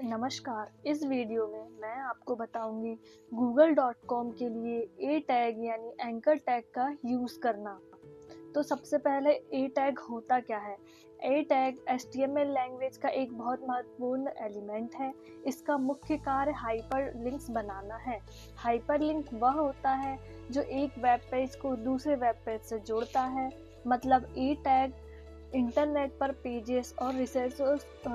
नमस्कार। इस वीडियो में मैं आपको बताऊंगी google.com के लिए ए टैग यानी एंकर टैग का यूज़ करना। तो सबसे पहले ए टैग होता क्या है? ए टैग HTML लैंग्वेज का एक बहुत महत्वपूर्ण एलिमेंट है। इसका मुख्य कार्य हाइपर लिंक्स बनाना है। हाइपर लिंक वह होता है जो एक वेब पेज को दूसरे वेब पेज से जोड़ता है। मतलब ए टैग इंटरनेट पर पेजेस और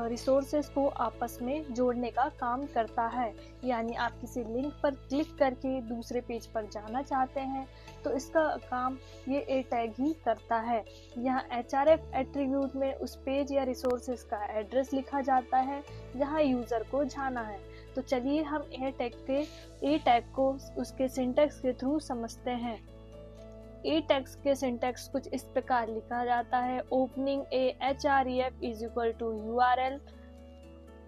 रिसोर्सेस को आपस में जोड़ने का काम करता है। यानी आप किसी लिंक पर क्लिक करके दूसरे पेज पर जाना चाहते हैं तो इसका काम ये ए टैग ही करता है। यहाँ href एट्रीब्यूट में उस पेज या रिसोर्सेस का एड्रेस लिखा जाता है जहाँ यूजर को जाना है। तो चलिए हम ए टैग को उसके सिंटैक्स के थ्रू समझते हैं। ए टैग्स के सिंटैक्स कुछ इस प्रकार लिखा जाता है। Opening a href is equal to URL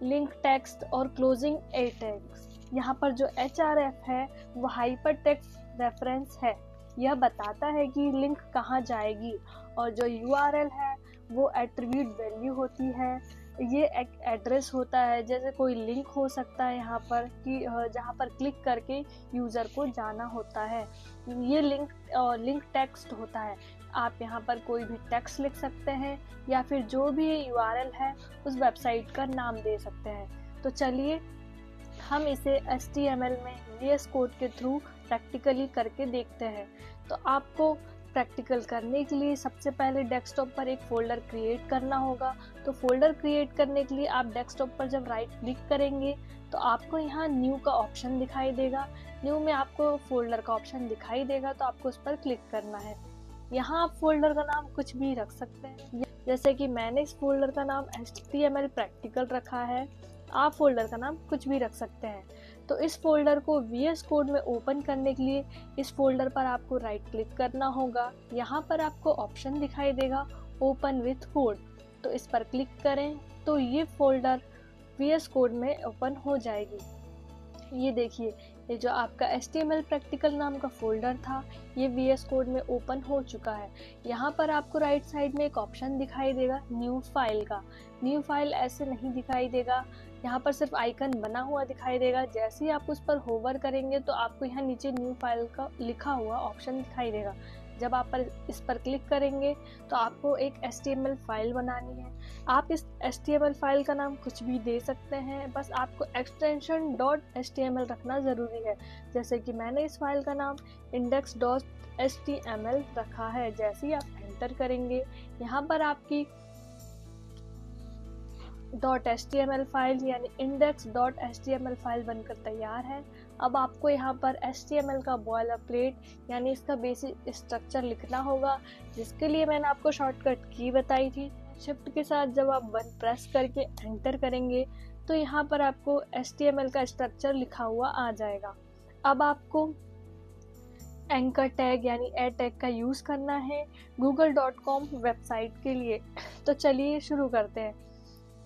link text और क्लोजिंग ए टैग्स। यहाँ पर जो href है वो हाइपर टेक्स्ट रेफरेंस है। यह बताता है कि लिंक कहाँ जाएगी और जो URL है वो एट्रीब्यूट वैल्यू होती है। ये एक एड्रेस होता है, जैसे कोई लिंक हो सकता है यहाँ पर कि जहाँ पर क्लिक करके यूज़र को जाना होता है। ये लिंक टेक्स्ट होता है। आप यहाँ पर कोई भी टेक्स्ट लिख सकते हैं या फिर जो भी URL है उस वेबसाइट का नाम दे सकते हैं। तो चलिए हम इसे HTML में VS कोड के थ्रू प्रैक्टिकली करके देखते हैं। तो आपको प्रैक्टिकल करने के लिए सबसे पहले डेस्कटॉप पर एक फ़ोल्डर क्रिएट करना होगा। तो फ़ोल्डर क्रिएट करने के लिए आप डेस्कटॉप पर जब राइट क्लिक करेंगे तो आपको यहाँ न्यू का ऑप्शन दिखाई देगा। न्यू में आपको फ़ोल्डर का ऑप्शन दिखाई देगा तो आपको उस पर क्लिक करना है। यहाँ आप फ़ोल्डर का नाम कुछ भी रख सकते हैं, जैसे कि मैंने इस फोल्डर का नाम HTML प्रैक्टिकल रखा है। आप फोल्डर का नाम कुछ भी रख सकते हैं। तो इस फोल्डर को VS कोड में ओपन करने के लिए इस फोल्डर पर आपको राइट क्लिक करना होगा। यहाँ पर आपको ऑप्शन दिखाई देगा ओपन विथ कोड, तो इस पर क्लिक करें तो ये फोल्डर VS कोड में ओपन हो जाएगी। ये देखिए, ये जो आपका HTML प्रैक्टिकल नाम का फोल्डर था ये VS कोड में ओपन हो चुका है। यहाँ पर आपको राइट साइड में एक ऑप्शन दिखाई देगा न्यू फाइल का। न्यू फाइल ऐसे नहीं दिखाई देगा, यहाँ पर सिर्फ आइकन बना हुआ दिखाई देगा। जैसे ही आप उस पर होवर करेंगे तो आपको यहाँ नीचे न्यू फाइल का लिखा हुआ ऑप्शन दिखाई देगा। जब आप इस पर क्लिक करेंगे तो आपको एक HTML फाइल बनानी है। आप इस HTML फाइल का नाम कुछ भी दे सकते हैं, बस आपको एक्सटेंशन .html रखना ज़रूरी है। जैसे कि मैंने इस फाइल का नाम index.html रखा है। जैसे ही आप एंटर करेंगे यहाँ पर आपकी .html फाइल यानी index.html फाइल बनकर तैयार है। अब आपको यहाँ पर HTML का बॉयलर प्लेट यानी इसका बेसिक स्ट्रक्चर लिखना होगा, जिसके लिए मैंने आपको शॉर्टकट की बताई थी। शिफ्ट के साथ जब आप 1 प्रेस करके एंटर करेंगे तो यहाँ पर आपको HTML का स्ट्रक्चर लिखा हुआ आ जाएगा। अब आपको एंकर टैग यानी ए टैग का यूज़ करना है google.com वेबसाइट के लिए। तो चलिए शुरू करते हैं।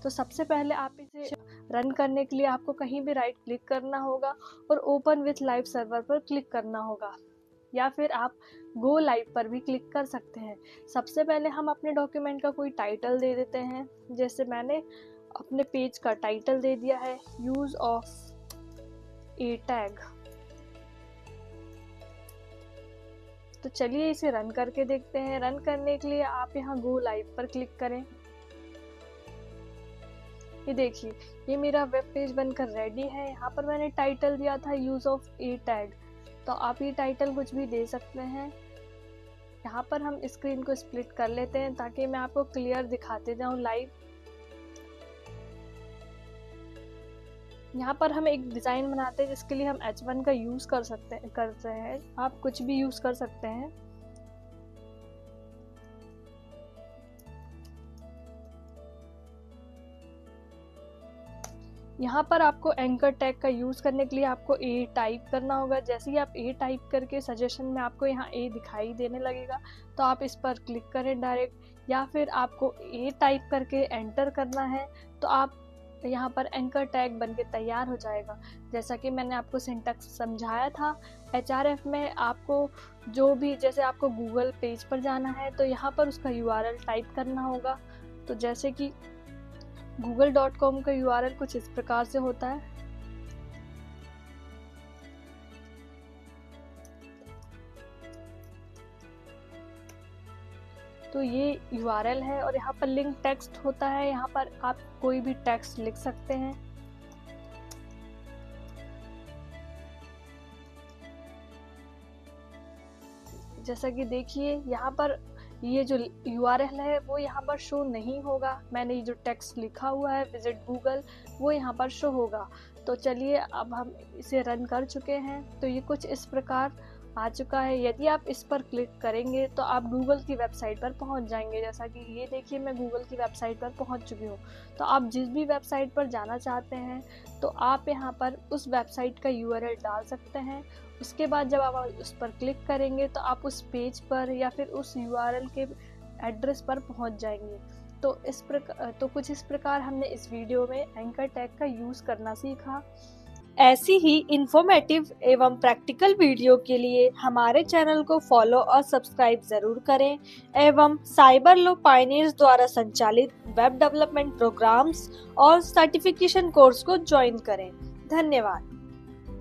तो सबसे पहले आप इसे रन करने के लिए आपको कहीं भी राइट क्लिक करना होगा और ओपन विथ लाइव सर्वर पर क्लिक करना होगा, या फिर आप गो लाइव पर भी क्लिक कर सकते हैं। सबसे पहले हम अपने डॉक्यूमेंट का कोई टाइटल दे देते हैं। जैसे मैंने अपने पेज का टाइटल दे दिया है यूज ऑफ ए टैग। तो चलिए इसे रन करके देखते हैं। रन करने के लिए आप यहाँ गो लाइव पर क्लिक करें। ये देखिए, ये मेरा वेब पेज बनकर रेडी है। यहाँ पर मैंने टाइटल दिया था यूज ऑफ ए टैग, तो आप ये टाइटल कुछ भी दे सकते हैं। यहाँ पर हम स्क्रीन को स्प्लिट कर लेते हैं ताकि मैं आपको क्लियर दिखाते जाऊँ लाइव। यहाँ पर हम एक डिज़ाइन बनाते हैं जिसके लिए हम H1 का यूज़ करते हैं। आप कुछ भी यूज़ कर सकते हैं। यहाँ पर आपको एंकर टैग का यूज़ करने के लिए आपको ए टाइप करना होगा। जैसे ही आप ए टाइप करके सजेशन में आपको यहाँ ए दिखाई देने लगेगा तो आप इस पर क्लिक करें डायरेक्ट, या फिर आपको ए टाइप करके एंटर करना है तो आप यहाँ पर एंकर टैग बन के तैयार हो जाएगा। जैसा कि मैंने आपको सिंटैक्स समझाया था, href में आपको जो भी, जैसे आपको गूगल पेज पर जाना है तो यहाँ पर उसका URL टाइप करना होगा। तो जैसे कि google.com का URL कुछ इस प्रकार से होता है। तो ये URL है और यहाँ पर लिंक टेक्स्ट होता है। यहाँ पर आप कोई भी टेक्स्ट लिख सकते हैं। जैसा कि देखिए यहाँ पर ये जो URL है वो यहाँ पर शो नहीं होगा। मैंने ये जो टेक्स्ट लिखा हुआ है विजिट गूगल वो यहाँ पर शो होगा। तो चलिए अब हम इसे रन कर चुके हैं। तो ये कुछ इस प्रकार आ चुका है। यदि आप इस पर क्लिक करेंगे तो आप गूगल की वेबसाइट पर पहुंच जाएंगे। जैसा कि ये देखिए मैं गूगल की वेबसाइट पर पहुंच चुकी हूँ। तो आप जिस भी वेबसाइट पर जाना चाहते हैं तो आप यहाँ पर उस वेबसाइट का URL डाल सकते हैं। उसके बाद जब आप उस पर क्लिक करेंगे तो आप उस पेज पर या फिर उस URL के एड्रेस पर पहुंच जाएंगे। तो कुछ इस प्रकार हमने इस वीडियो में एंकर टैग का यूज़ करना सीखा। ऐसी ही इंफॉर्मेटिव एवं प्रैक्टिकल वीडियो के लिए हमारे चैनल को फॉलो और सब्सक्राइब जरूर करें एवं साइबर लॉ पायनियर्स द्वारा संचालित वेब डेवलपमेंट प्रोग्राम्स और सर्टिफिकेशन कोर्स को ज्वाइन करें। धन्यवाद।